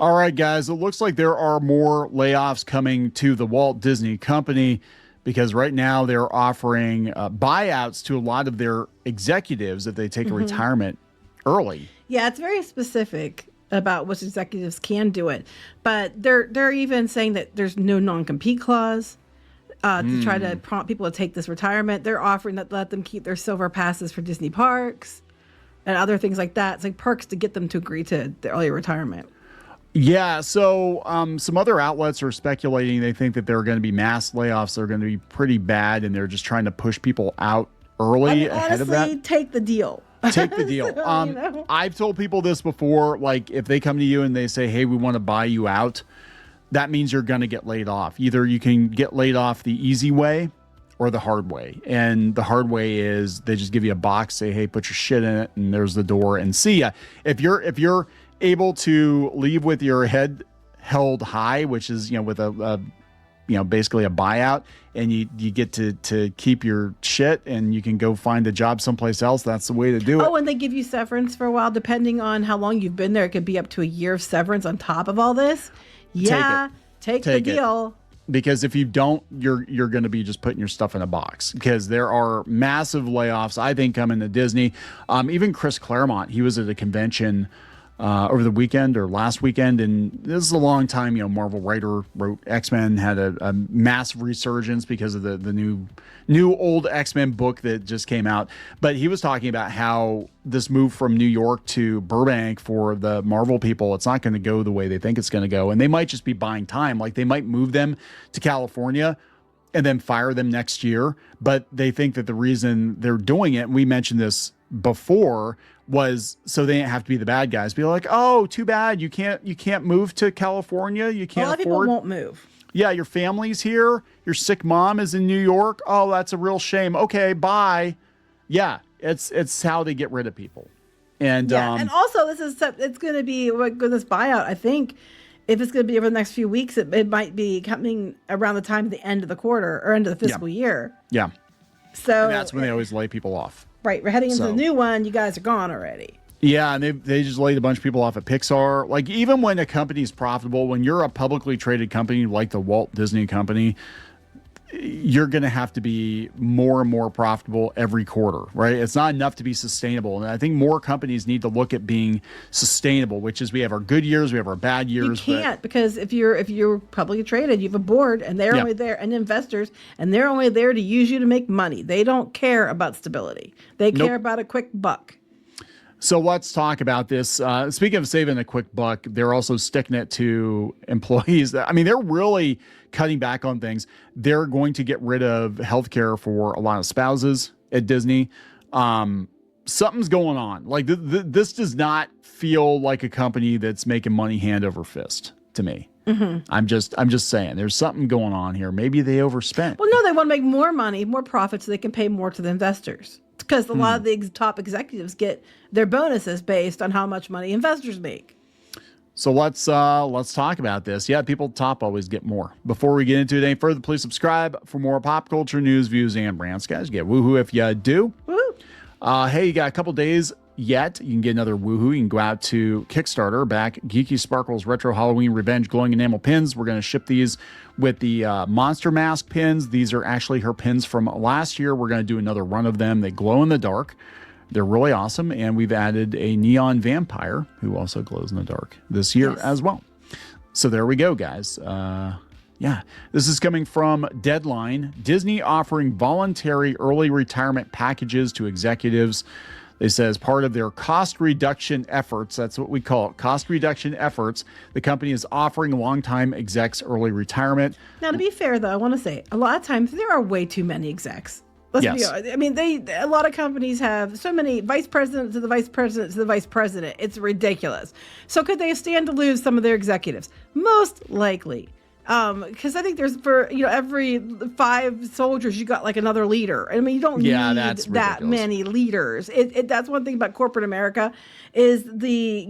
All right, guys, it looks like there are more layoffs coming to the Walt Disney Company because right now they're offering buyouts to a lot of their executives if they take a retirement early. Yeah, it's very specific about which executives can do it, but they're even saying that there's no non-compete clause to try to prompt people to take this retirement. They're offering that let them keep their silver passes for Disney parks and other things like that. It's like perks to get them to agree to the early retirement. Yeah, so some other outlets are speculating they think that there are going to be mass layoffs that are going to be pretty bad, and they're just trying to push people out early ahead honestly, of that. Take the deal. Take the deal. I've told people this before, like if they come to you and they say, hey, we want to buy you out, that means you're going to get laid off. Either you can get laid off the easy way or the hard way. And the hard way is they just give you a box, say, hey, put your shit in it, and there's the door, and see ya. If you're able to leave with your head held high, which is, with a basically a buyout, and you get to keep your shit and you can go find a job someplace else, that's the way to do it. Oh, and they give you severance for a while, depending on how long you've been there. It could be up to a year of severance on top of all this. Yeah, take the deal. Because if you don't, you're going to be just putting your stuff in a box, because there are massive layoffs, I think, coming to Disney. Even Chris Claremont, he was at a convention over the weekend or last weekend, and this is a long time. Marvel writer wrote X-Men, had a massive resurgence because of the new old X-Men book that just came out. But he was talking about how this move from New York to Burbank for the Marvel people, it's not going to go the way they think it's going to go, and they might just be buying time. Like they might move them to California and then fire them next year. But they think that the reason they're doing it, and we mentioned this before, was so they didn't have to be the bad guys. Be like, oh, too bad, you can't move to California. You can't afford. A lot of people won't move. Yeah, your family's here. Your sick mom is in New York. Oh, that's a real shame. Okay, bye. Yeah, it's how they get rid of people. And and also it's going to be with this buyout. I think if it's going to be over the next few weeks, it might be coming around the time of the end of the quarter or end of the fiscal year. Yeah. So and that's when they always lay people off. Right, we're heading into the new one. You guys are gone already. Yeah, and they just laid a bunch of people off at Pixar. Like, even when a company's profitable, when you're a publicly traded company like the Walt Disney Company, you're going to have to be more and more profitable every quarter, right? It's not enough to be sustainable. And I think more companies need to look at being sustainable, which is we have our good years, we have our bad years. You can't, because if you're publicly traded, you have a board, and they're only there, and investors, and they're only there to use you to make money. They don't care about stability. They care about a quick buck. So let's talk about this. Speaking of saving a quick buck, they're also sticking it to employees. I mean, they're really cutting back on things. They're going to get rid of healthcare for a lot of spouses at Disney. Something's going on. Like this does not feel like a company that's making money hand over fist to me. I'm just saying there's something going on here. Maybe they overspent. Well, no, they want to make more money, more profit, so they can pay more to the investors. Because a lot of the top executives get their bonuses based on how much money investors make. So let's talk about this. Yeah, people at the top always get more. Before we get into it any further, please subscribe for more pop culture news, views, and brands. Guys, get woohoo if you do. Woohoo! Hey, you got a couple days yet. You can get another woohoo. You can go out to Kickstarter, back Geeky Sparkles Retro Halloween Revenge Glowing Enamel Pins. We're going to ship these with the Monster Mask pins. These are actually her pins from last year. We're going to do another run of them. They glow in the dark. They're really awesome. And we've added a neon vampire who also glows in the dark this year as well. So there we go, guys. Yeah, this is coming from Deadline. Disney offering voluntary early retirement packages to executives. They say as part of their cost reduction efforts, that's what we call it, cost reduction efforts, the company is offering longtime execs early retirement. Now, to be fair, though, I want to say a lot of times there are way too many execs. Let's be honest. I mean, a lot of companies have so many vice presidents to the vice president to the vice president. It's ridiculous. So could they stand to lose some of their executives? Most likely. Because I think there's every 5 soldiers, you got like another leader. I mean, you don't need that many leaders. That's one thing about corporate America is they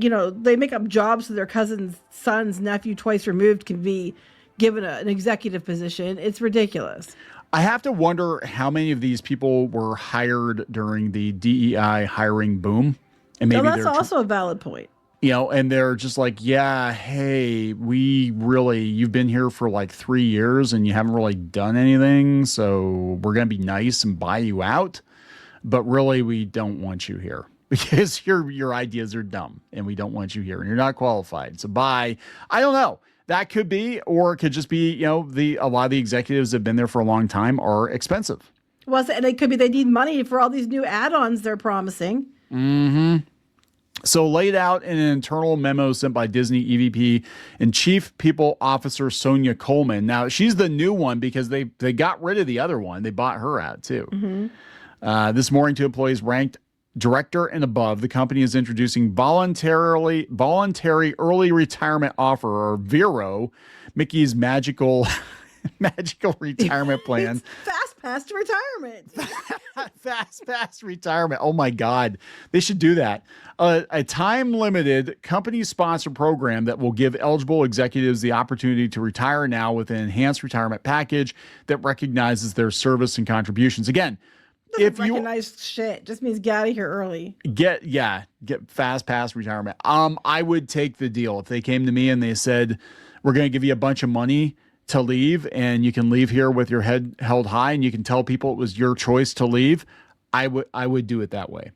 make up jobs so their cousin's son's nephew twice removed can be given an executive position. It's ridiculous. I have to wonder how many of these people were hired during the DEI hiring boom. And maybe that's also a valid point. And they're just like, yeah, hey, you've been here for like 3 years and you haven't really done anything. So we're going to be nice and buy you out. But really, we don't want you here because your ideas are dumb and we don't want you here and you're not qualified. So bye. I don't know. That could be, or it could just be, a lot of the executives that have been there for a long time are expensive. Well, and it could be they need money for all these new add-ons they're promising. Mm-hmm. So laid out in an internal memo sent by Disney EVP and Chief People Officer Sonia Coleman. Now, she's the new one because they got rid of the other one. They bought her out, too. Mm-hmm. This morning, to employees ranked director and above, the company is introducing voluntary early retirement offer, or VERO, Mickey's magical retirement plan. Fast pass to retirement. Fast pass retirement. Oh my God. They should do that. A time-limited company-sponsored program that will give eligible executives the opportunity to retire now with an enhanced retirement package that recognizes their service and contributions. Again, if you recognize shit, just means get out of here early. Get fast pass retirement. I would take the deal if they came to me and they said, we're going to give you a bunch of money to leave and you can leave here with your head held high and you can tell people it was your choice to leave. I would do it that way.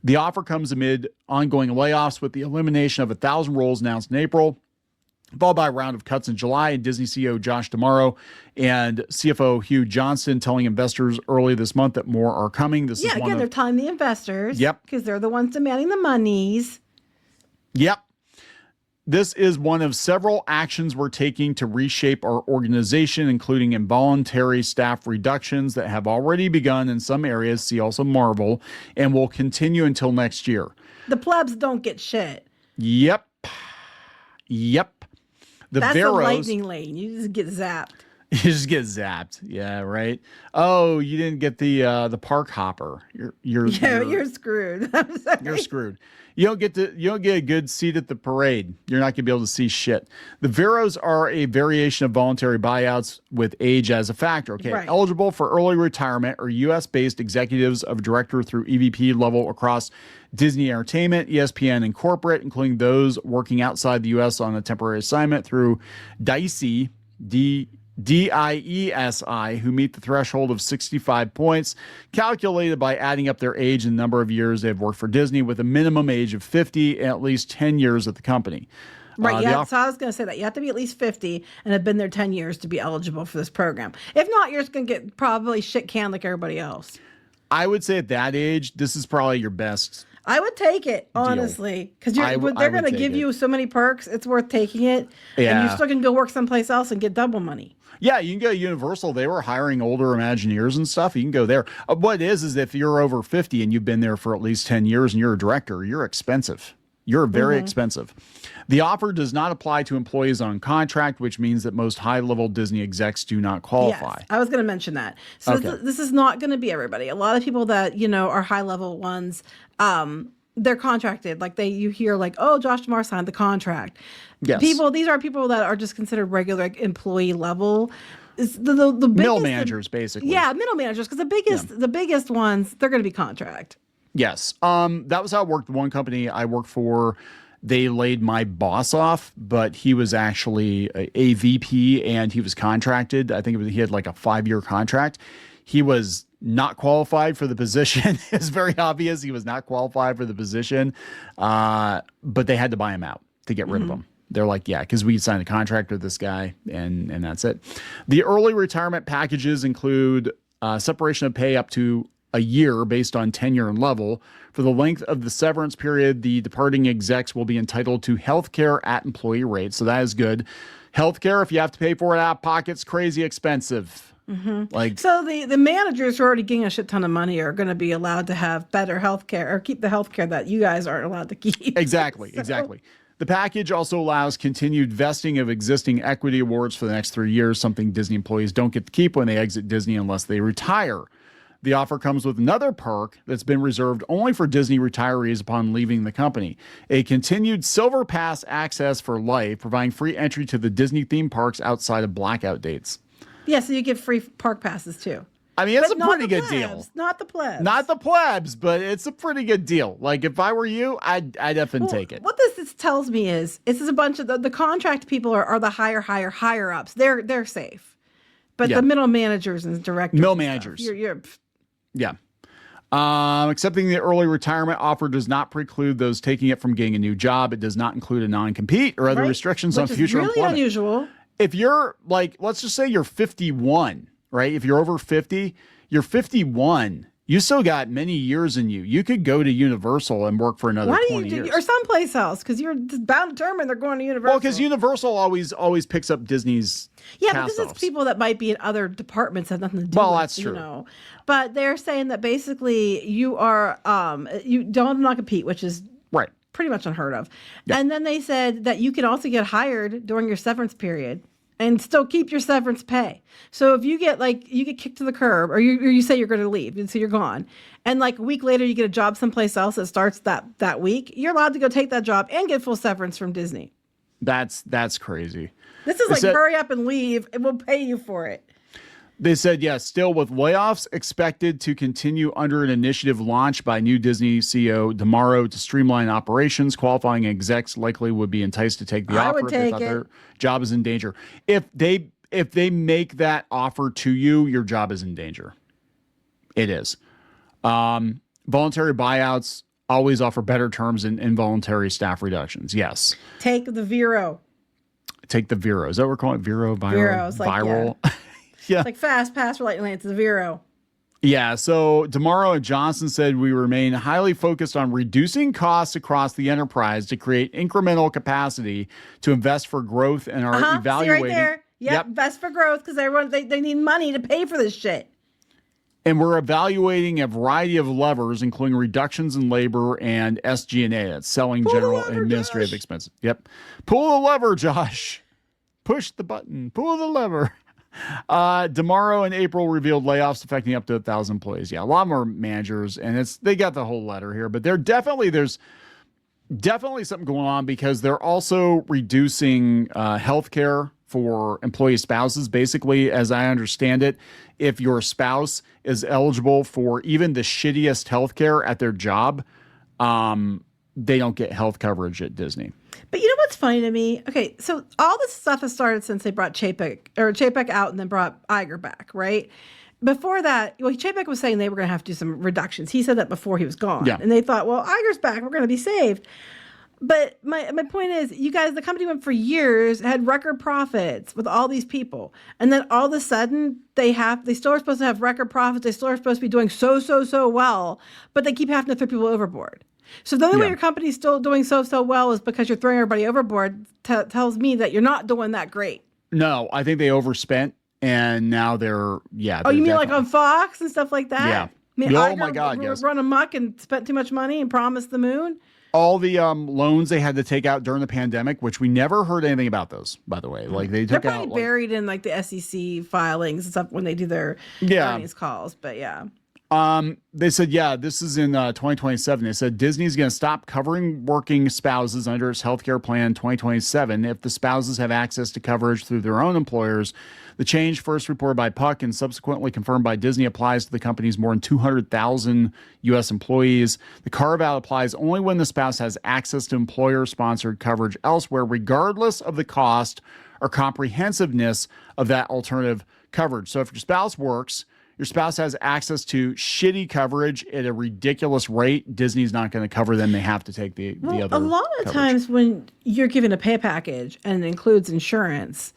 The offer comes amid ongoing layoffs with the elimination of 1,000 roles announced in April, followed by a round of cuts in July, and Disney CEO Josh D'Amaro and CFO Hugh Johnston telling investors early this month that more are coming. They're telling the investors. Yep. Because they're the ones demanding the monies. Yep. This is one of several actions we're taking to reshape our organization, including involuntary staff reductions that have already begun in some areas, see also Marvel, and will continue until next year. The plebs don't get shit. Yep. That's the lightning lane. You just get zapped. You just get zapped. Yeah, right. Oh, you didn't get the park hopper. You're screwed. You're screwed. You don't get a good seat at the parade. You're not going to be able to see shit. The VEROs are a variation of voluntary buyouts with age as a factor. Okay, right. Eligible for early retirement are U.S.-based executives of director through EVP level across Disney Entertainment, ESPN, and corporate, including those working outside the U.S. on a temporary assignment through DIESI, DIESI, who meet the threshold of 65 points, calculated by adding up their age and number of years they've worked for Disney with a minimum age of 50 and at least 10 years at the company. Right, so I was going to say that. You have to be at least 50 and have been there 10 years to be eligible for this program. If not, you're just going to get probably shit canned like everybody else. I would say at that age, this is probably your best. I would take it, honestly, because they're going to give you so many perks. It's worth taking it. Yeah. And you're still going to go work someplace else and get double money. Yeah, you can go to Universal. They were hiring older Imagineers and stuff. You can go there. What it is if you're over 50 and you've been there for at least 10 years and you're a director, you're expensive. You're very expensive. The offer does not apply to employees on contract, which means that most high-level Disney execs do not qualify. Yes, I was going to mention that. So this is not going to be everybody. A lot of people that, are high-level ones, they're contracted. Like you hear like, oh, Josh D'Amaro signed the contract. Yes. These are people that are just considered regular employee level. The biggest, middle managers, basically. Yeah, middle managers, because the biggest ones, they're going to be contract. Yes. That was how it worked. One company I worked for, they laid my boss off, but he was actually a VP and he was contracted. I think he had like a 5-year contract. He was not qualified for the position. It's very obvious he was not qualified for the position, but they had to buy him out to get rid of him. They're like, yeah, because we signed a contract with this guy, and that's it. The early retirement packages include separation of pay up to a year based on tenure and level. For the length of the severance period, the departing execs will be entitled to health care at employee rates. So that is good. Health care, if you have to pay for it out of pocket, it's crazy expensive. So the managers who are already getting a shit ton of money are going to be allowed to have better health care or keep the health care that you guys aren't allowed to keep. Exactly. The package also allows continued vesting of existing equity awards for the next 3 years, something Disney employees don't get to keep when they exit Disney unless they retire. The offer comes with another perk that's been reserved only for Disney retirees upon leaving the company. A continued Silver Pass access for life, providing free entry to the Disney theme parks outside of blackout dates. Yeah, so you get free park passes too. I mean, it's But a not pretty the good deal. plebs, Not the plebs. Not the plebs, but it's a pretty good deal. Like if I were you, I'd effing take it. What this tells me is this is a bunch of the contract people are the higher ups. They're safe, but Yeah. the middle managers and directors, Middle and stuff, managers. you're Yeah. Accepting the early retirement offer does not preclude those taking it from getting a new job. It does not include a non-compete or other right? restrictions Which on is future really employment. unusual. If you're like, let's just say you're 51, right? If you're over 50, you're 51. You still got many years in you. You could go to Universal and work for another 20 years. Or someplace else, because you're bound determined they're going to Universal. Well, because Universal always picks up Disney's but cast this is offs. people that might be in other departments have nothing to do Well, with, that's true. you know. But they're saying that basically you are you don't not compete, which is Right. pretty much unheard of. Yeah. And then they said that you can also get hired during your severance period and still keep your severance pay. So if you get kicked to the curb, or you say you're going to leave, and so you're gone, and like a week later you get a job someplace else that starts that week, you're allowed to go take that job and get full severance from Disney. That's crazy. This is hurry up and leave, and we'll pay you for it. They said, yes, still with layoffs expected to continue under an initiative launched by new Disney CEO tomorrow to streamline operations. Qualifying execs likely would be enticed to take the I offer would if they take thought it. their job is in danger. If they make that offer to you, your job is in danger. It is. Voluntary buyouts always offer better terms than involuntary staff reductions. Yes. Take the Vero. Take the Vero. Is that what we're calling it? Vero? Viral? Vero, it's like, viral? Yeah. It's like fast pass for lightning lane. It's the Vero. Yeah, so Tomorrow and Johnson said we remain highly focused on reducing costs across the enterprise to create incremental capacity to invest for growth and are evaluating. See right there. Yep. Invest for growth, because everyone they need money to pay for this shit. And we're evaluating a variety of levers, including reductions in labor and SG&A, that's selling, general, and administrative expenses. Yep. Pull the lever, Josh. Push the button. Pull the lever. Tomorrow in April revealed layoffs affecting up to 1,000 employees. Yeah, a lot more managers, and they got the whole letter here, but there's definitely something going on, because they're also reducing healthcare for employee spouses. Basically, as I understand it, if your spouse is eligible for even the shittiest healthcare at their job, they don't get health coverage at Disney. But you know what's funny to me? Okay, so all this stuff has started since they brought Chapek out and then brought Iger back, right? Before that, Chapek was saying they were going to have to do some reductions. He said that before he was gone. Yeah. And they thought, well, Iger's back, we're going to be saved. But my point is, you guys, the company went for years, had record profits with all these people. And then all of a sudden, they still are supposed to have record profits. They still are supposed to be doing so well, but they keep having to throw people overboard. So the only way your company's still doing so well is because you're throwing everybody overboard. Tells me that you're not doing that great. No, I think they overspent, and now they're Oh, you mean like on Fox and stuff like that? Yeah. I mean, Oh Iger my God, yes. Run amok and spent too much money and promised the moon. All the loans they had to take out during the pandemic, which we never heard anything about those, by the way. Like they took They're out probably buried in like the SEC filings and stuff when they do their earnings calls. But yeah. They said, this is in 2027. They said Disney's going to stop covering working spouses under its healthcare plan in 2027 if the spouses have access to coverage through their own employers. The change, first reported by Puck and subsequently confirmed by Disney, applies to the company's more than 200,000 U.S. employees. The carve-out applies only when the spouse has access to employer-sponsored coverage elsewhere, regardless of the cost or comprehensiveness of that alternative coverage. So if your spouse works, your spouse has access to shitty coverage at a ridiculous rate, Disney's not going to cover them. They have to take the other. A lot of coverage. times when you're given a pay package and it includes insurance,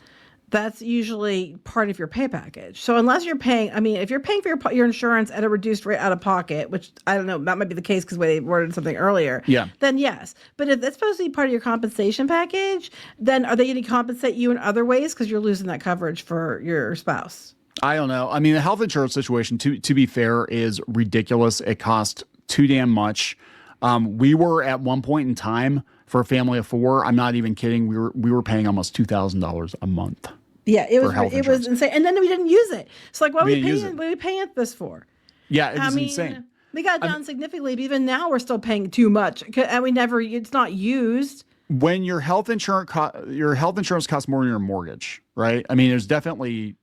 that's usually part of your pay package. So unless you're paying, if you're paying for your insurance at a reduced rate out of pocket, which I don't know, that might be the case because they worded something earlier. Yeah. Then yes. But if that's supposed to be part of your compensation package, then are they going to compensate you in other ways because you're losing that coverage for your spouse? I don't know. The health insurance situation, to be fair, is ridiculous. It costs too damn much. We were at one point in time for a family of four. I'm not even kidding. We were paying almost $2,000 a month. Yeah, it was insane. And then we didn't use it. So like, what are we paying this for? Yeah, it was insane. We got down significantly, but even now we're still paying too much, and it's not used. When your health insurance costs more than your mortgage, right? There's definitely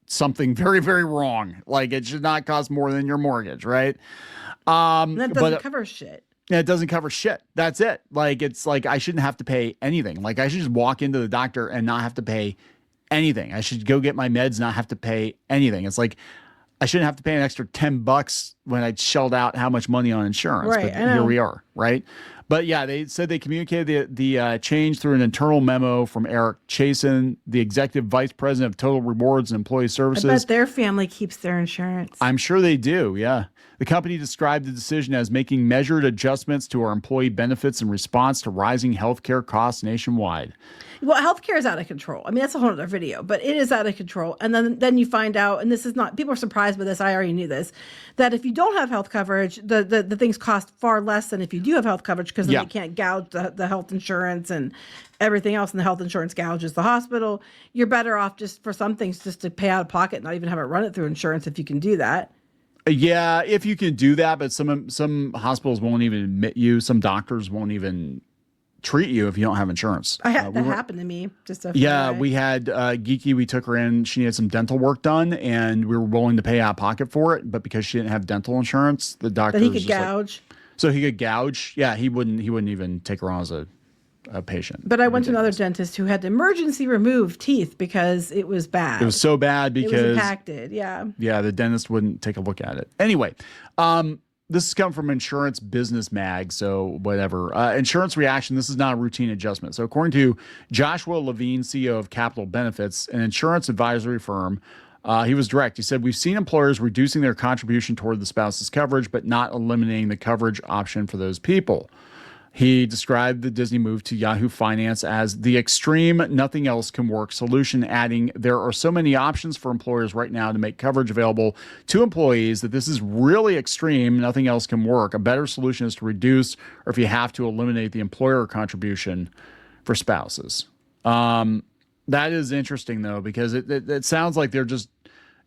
something very, very wrong. Like it should not cost more than your mortgage, right? And that doesn't cover shit. Yeah, it doesn't cover shit. That's it. Like it's like I shouldn't have to pay anything. Like I should just walk into the doctor and not have to pay anything. I should go get my meds, not have to pay anything. It's like I shouldn't have to pay an extra $10 when I shelled out how much money on insurance. Right, but here we are, right? But yeah, they said they communicated the change through an internal memo from Eric Chasen, the executive vice president of Total Rewards and Employee Services. I bet their family keeps their insurance. I'm sure they do, yeah. The company described the decision as making measured adjustments to our employee benefits in response to rising healthcare costs nationwide. Well, healthcare is out of control. I mean, that's a whole other video, but it is out of control. And then you find out, and this is not, people are surprised by this, I already knew this, that if you don't have health coverage, the things cost far less than if you do have health coverage, because then you can't gouge the health insurance and everything else, and the health insurance gouges the hospital. You're better off just for some things just to pay out of pocket, not even have it run it through insurance if you can do that. Yeah, if you can do that, but some hospitals won't even admit you. Some doctors won't even treat you if you don't have insurance. That happened to me. We had Geeky. We took her in. She needed some dental work done, and we were willing to pay out of pocket for it. But because she didn't have dental insurance, the doctor he could gouge. So he could gouge. Yeah, he wouldn't even take her on as a patient. But I went to another dentist who had to emergency remove teeth because it was bad. It was so bad because it was impacted. Yeah. Yeah, the dentist wouldn't take a look at it. Anyway, this has come from Insurance Business Mag, so whatever. Insurance reaction, this is not a routine adjustment. So according to Joshua Levine, CEO of Capital Benefits, an insurance advisory firm, he was direct. He said, we've seen employers reducing their contribution toward the spouse's coverage, but not eliminating the coverage option for those people. He described the Disney move to Yahoo Finance as the extreme nothing else can work solution, adding, there are so many options for employers right now to make coverage available to employees that this is really extreme, nothing else can work. A better solution is to reduce, or if you have to, eliminate the employer contribution for spouses. That is interesting, though, because it sounds like they're just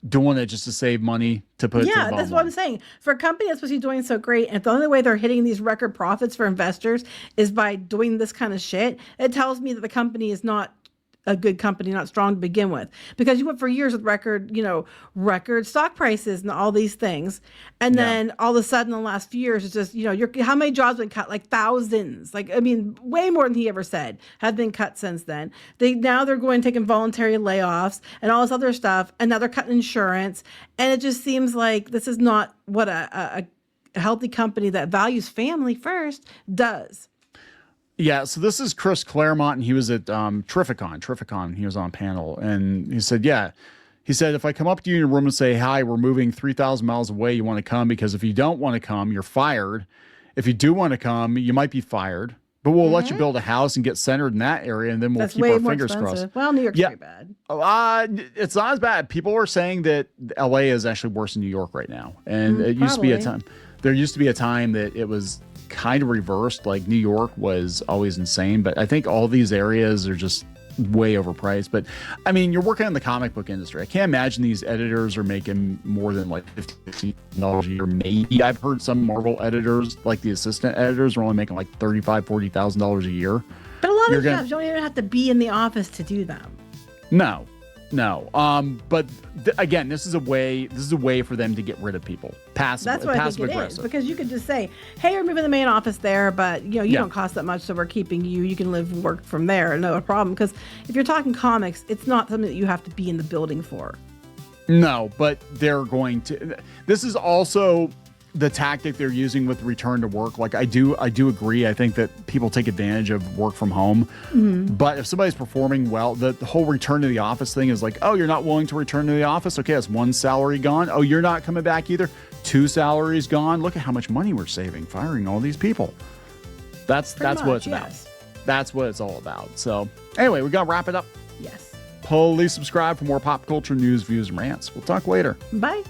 doing it just to save money to put. Yeah, that's what I'm saying. For a company that's supposed to be doing so great, and if the only way they're hitting these record profits for investors is by doing this kind of shit, it tells me that the company is not a good company, not strong to begin with, because you went for years with record stock prices and all these things, and then all of a sudden in the last few years, it's just how many jobs been cut? Like thousands. Like, I mean, way more than he ever said have been cut since then. Now they're going to take involuntary layoffs and all this other stuff, and now they're cutting insurance, and it just seems like this is not what a healthy company that values family first does. Yeah, so this is Chris Claremont, and he was at Terrificon. He was on a panel, and he said, if I come up to you in your room and say, hi, we're moving 3,000 miles away, you want to come? Because if you don't want to come, you're fired. If you do want to come, you might be fired. But we'll let you build a house and get centered in that area, and then we'll keep our fingers crossed. Well, New York's pretty bad. It's not as bad. People are saying that LA is actually worse than New York right now. And it used to be a time. There used to be a time that it was kind of reversed. Like New York was always insane, but I think all these areas are just way overpriced. But I mean, you're working in the comic book industry. I can't imagine these editors are making more than like $50 a year. Maybe I've heard some Marvel editors, like the assistant editors, are only making like $35,000-$40,000 a year. But a lot of jobs, you don't even have to be in the office to do them. No. But again, this is a way for them to get rid of people. Passive aggressive. Because you could just say, hey, we're moving the main office there, but you don't cost that much, so we're keeping you. You can work from there, no problem. Because if you're talking comics, it's not something that you have to be in the building for. No, but they're going to. This is also the tactic they're using with return to work. Like I do agree. I think that people take advantage of work from home. Mm-hmm. But if somebody's performing well, the whole return to the office thing is like, oh, you're not willing to return to the office? Okay, that's one salary gone. Oh, you're not coming back either? 2 salaries gone. Look at how much money we're saving firing all these people. That's what it's about. That's what it's all about. So anyway, we got to wrap it up. Yes. Please subscribe for more pop culture news, views, and rants. We'll talk later. Bye.